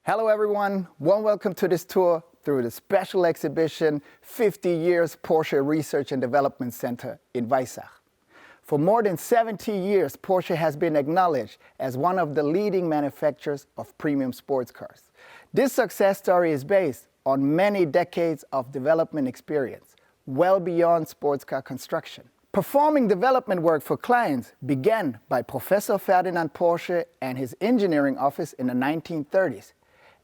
Hello everyone, warm welcome to this tour through the special exhibition 50 Years Porsche Research and Development Center in Weissach. For more than 70 years, Porsche has been acknowledged as one of the leading manufacturers of premium sports cars. This success story is based on many decades of development experience, well beyond sports car construction. Performing development work for clients began by Professor Ferdinand Porsche and his engineering office in the 1930s,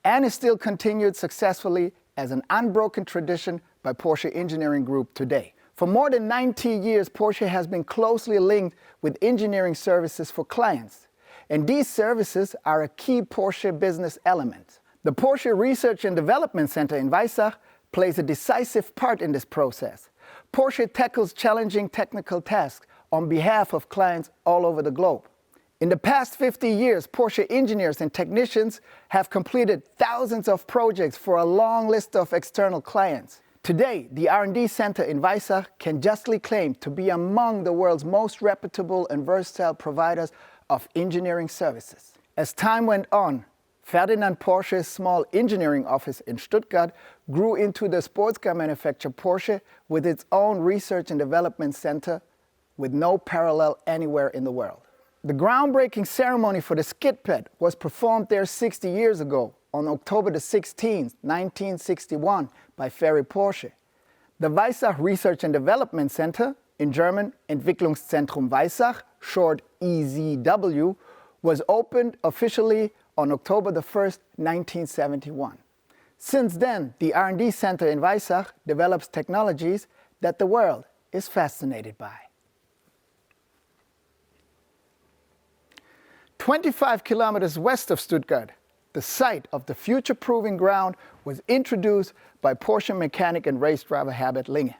and is still continued successfully as an unbroken tradition by Porsche Engineering Group today. For more than 90 years, Porsche has been closely linked with engineering services for clients, and these services are a key Porsche business element. The Porsche Research and Development Center in Weissach plays a decisive part in this process. Porsche tackles challenging technical tasks on behalf of clients all over the globe. In the past 50 years, Porsche engineers and technicians have completed thousands of projects for a long list of external clients. Today, the R&D Center in Weissach can justly claim to be among the world's most reputable and versatile providers of engineering services. As time went on, Ferdinand Porsche's small engineering office in Stuttgart grew into the sports car manufacturer Porsche with its own research and development center with no parallel anywhere in the world. The groundbreaking ceremony for the skid pad was performed there 60 years ago, on October 16, 1961, by Ferry Porsche. The Weissach Research and Development Center, in German Entwicklungszentrum Weissach, short EZW, was opened officially on October 1, 1971. Since then, the R&D Center in Weissach develops technologies that the world is fascinated by. 25 kilometers west of Stuttgart, the site of the future proving ground was introduced by Porsche mechanic and race driver Herbert Linge.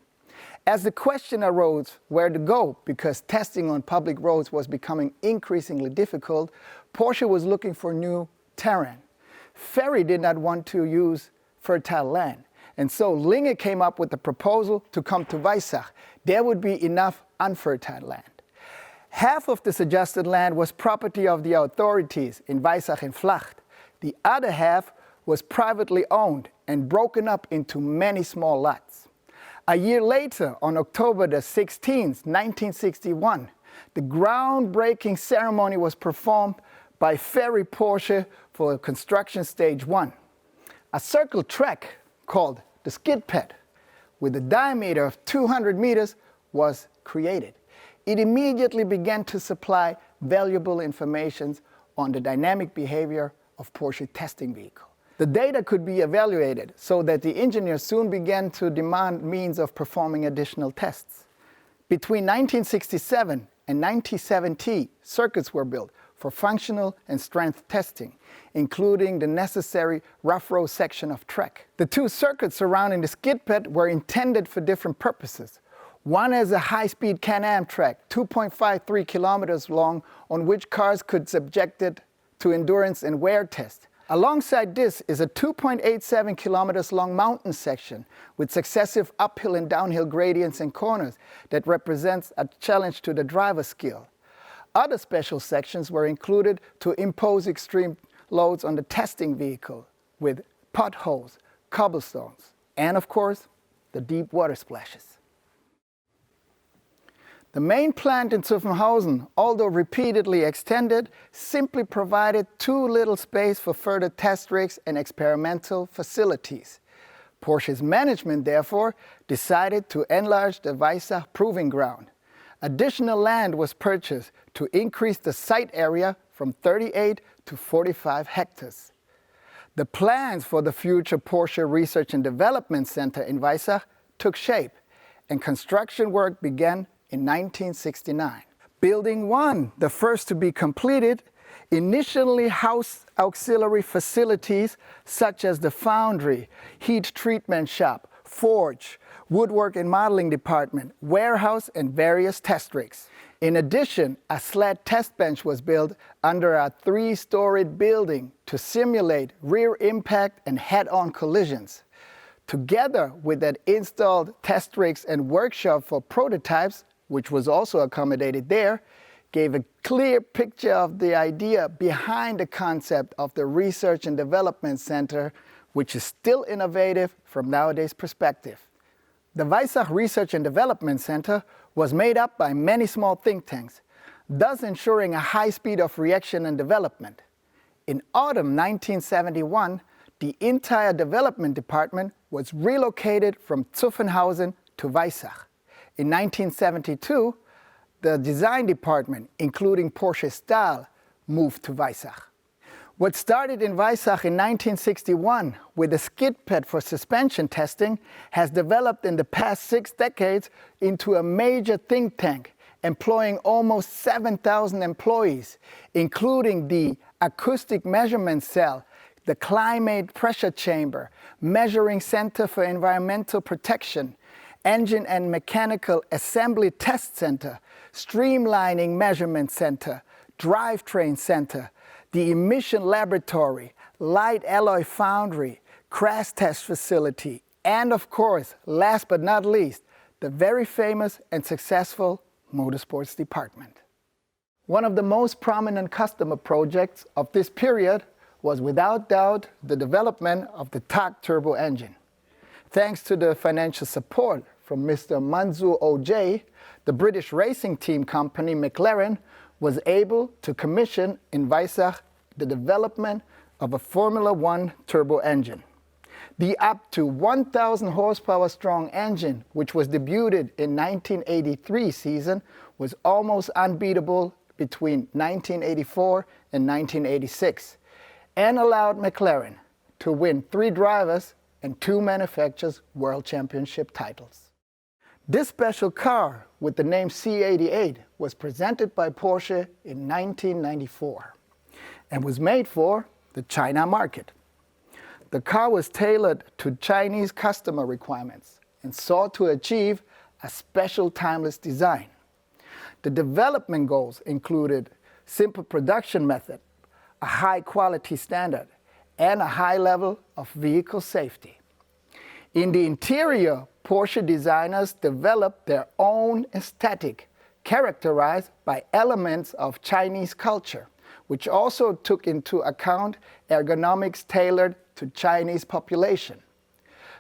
As the question arose where to go because testing on public roads was becoming increasingly difficult, Porsche was looking for new terrain. Ferry did not want to use fertile land, and so Linge came up with the proposal to come to Weissach. There would be enough unfertile land. Half of the suggested land was property of the authorities in Weissach and Flacht. The other half was privately owned and broken up into many small lots. A year later, on October 16, 1961, the groundbreaking ceremony was performed by Ferry Porsche for construction stage 1. A circle track called the skid pad, with a diameter of 200 meters, was created. It immediately began to supply valuable information on the dynamic behavior of Porsche testing vehicle. The data could be evaluated so that the engineers soon began to demand means of performing additional tests. Between 1967 and 1970, circuits were built for functional and strength testing, including the necessary rough road section of track. The two circuits surrounding the skid pad were intended for different purposes. One is a high-speed Can-Am track, 2.53 kilometers long, on which cars could subjected to endurance and wear tests. Alongside this is a 2.87 kilometers long mountain section with successive uphill and downhill gradients and corners that represents a challenge to the driver's skill. Other special sections were included to impose extreme loads on the testing vehicle with potholes, cobblestones, and of course, the deep water splashes. The main plant in Zuffenhausen, although repeatedly extended, simply provided too little space for further test rigs and experimental facilities. Porsche's management, therefore, decided to enlarge the Weissach proving ground. Additional land was purchased to increase the site area from 38 to 45 hectares. The plans for the future Porsche Research and Development Center in Weissach took shape, and construction work began in 1969. Building 1, the first to be completed, initially housed auxiliary facilities such as the foundry, heat treatment shop, forge, woodwork and modeling department, warehouse, and various test rigs. In addition, a sled test bench was built under a 3-storied building to simulate rear impact and head-on collisions. Together with that installed test rigs and workshop for prototypes, which was also accommodated there, gave a clear picture of the idea behind the concept of the Research and Development Center, which is still innovative from nowadays' perspective. The Weissach Research and Development Center was made up by many small think tanks, thus ensuring a high speed of reaction and development. In autumn 1971, the entire development department was relocated from Zuffenhausen to Weissach. In 1972, the design department, including Porsche Stahl, moved to Weissach. What started in Weissach in 1961 with a skid pad for suspension testing has developed in the past 6 decades into a major think tank employing almost 7,000 employees, including the acoustic measurement cell, the climate pressure chamber, measuring center for environmental protection, engine and mechanical assembly test center, streamlining measurement center, drivetrain center, the emission laboratory, light alloy foundry, crash test facility, and of course, last but not least, the very famous and successful Motorsports department. One of the most prominent customer projects of this period was without doubt the development of the TAC turbo engine. Thanks to the financial support from Mr. Mansour Ojai, the British racing team company McLaren was able to commission in Weissach the development of a Formula One turbo engine. The up to 1,000 horsepower strong engine, which was debuted in 1983 season, was almost unbeatable between 1984 and 1986, and allowed McLaren to win 3 drivers and 2 manufacturers' world championship titles. This special car with the name C88 was presented by Porsche in 1994 and was made for the China market. The car was tailored to Chinese customer requirements and sought to achieve a special timeless design. The development goals included simple production method, a high quality standard, and a high level of vehicle safety. In the interior, Porsche designers developed their own aesthetic, characterized by elements of Chinese culture, which also took into account ergonomics tailored to Chinese population.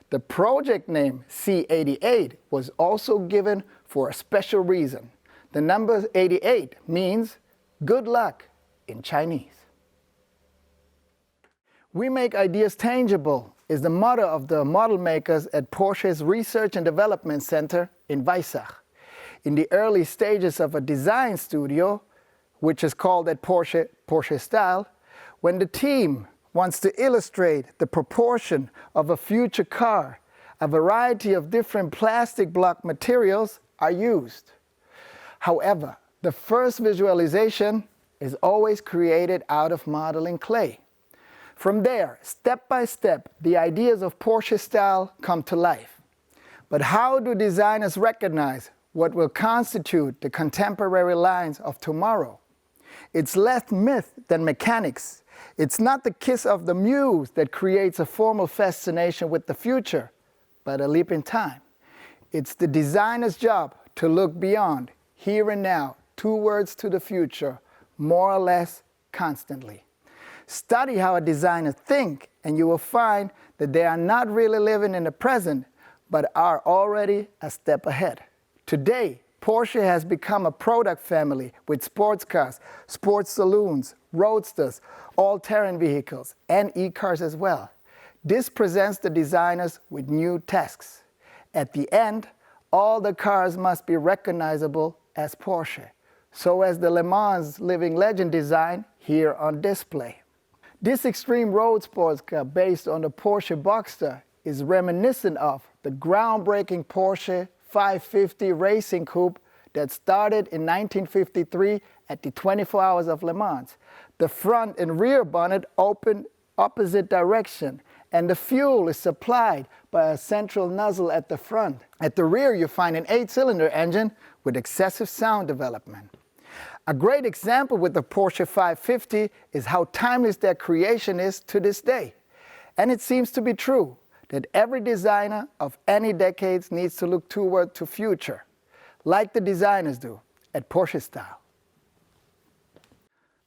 The project name C88 was also given for a special reason. The number 88 means good luck in Chinese. We make ideas tangible is the motto of the model makers at Porsche's Research and Development Center in Weissach. In the early stages of a design studio, which is called at Porsche Stahl, when the team wants to illustrate the proportion of a future car, a variety of different plastic block materials are used. However, the first visualization is always created out of modeling clay. From there, step by step, the ideas of Porsche Stahl come to life. But how do designers recognize what will constitute the contemporary lines of tomorrow? It's less myth than mechanics. It's not the kiss of the muse that creates a formal fascination with the future, but a leap in time. It's the designer's job to look beyond, here and now, towards to the future, more or less constantly. Study how a designer thinks, and you will find that they are not really living in the present, but are already a step ahead. Today, Porsche has become a product family with sports cars, sports saloons, roadsters, all-terrain vehicles, and e-cars as well. This presents the designers with new tasks. At the end, all the cars must be recognizable as Porsche, so as the Le Mans living legend design here on display. This extreme road sports car based on the Porsche Boxster is reminiscent of the groundbreaking Porsche 550 racing coupe that started in 1953 at the 24 Hours of Le Mans. The front and rear bonnet open opposite direction, and the fuel is supplied by a central nozzle at the front. At the rear, you find an 8-cylinder engine with excessive sound development. A great example with the Porsche 550 is how timeless their creation is to this day. And it seems to be true that every designer of any decades needs to look toward the future, like the designers do at Porsche Style.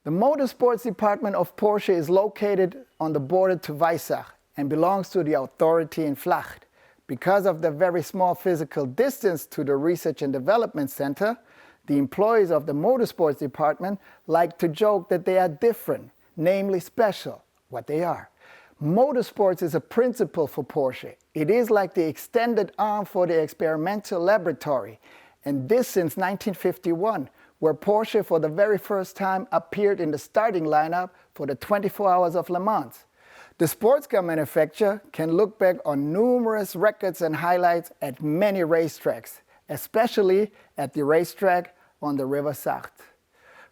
The Motorsports department of Porsche is located on the border to Weissach and belongs to the authority in Flacht. Because of the very small physical distance to the Research and Development Center, the employees of the Motorsports department like to joke that they are different, namely special, what they are. Motorsports is a principle for Porsche. It is like the extended arm for the experimental laboratory, and this since 1951, where Porsche for the very first time appeared in the starting lineup for the 24 Hours of Le Mans. The sports car manufacturer can look back on numerous records and highlights at many racetracks, especially at the racetrack on the River Sarthe.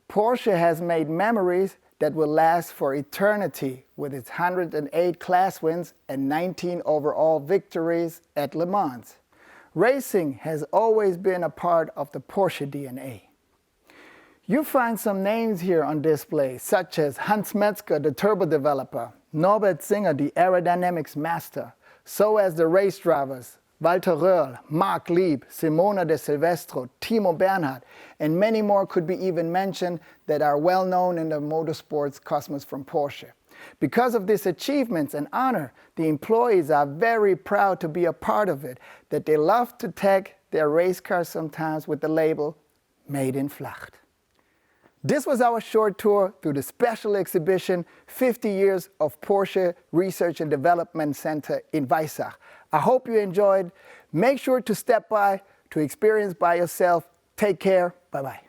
Porsche has made memories that will last for eternity with its 108 class wins and 19 overall victories at Le Mans. Racing has always been a part of the Porsche DNA. You find some names here on display, such as Hans Metzger, the turbo developer, Norbert Singer, the aerodynamics master, so as the race drivers, Walter Röhrl, Marc Lieb, Simona de Silvestro, Timo Bernhard, and many more could be even mentioned that are well known in the motorsports cosmos from Porsche. Because of these achievements and honor, the employees are very proud to be a part of it, that they love to tag their race cars sometimes with the label Made in Flacht. This was our short tour through the special exhibition 50 Years of Porsche Research and Development Center in Weissach. I hope you enjoyed. Make sure to step by to experience by yourself. Take care. Bye-bye.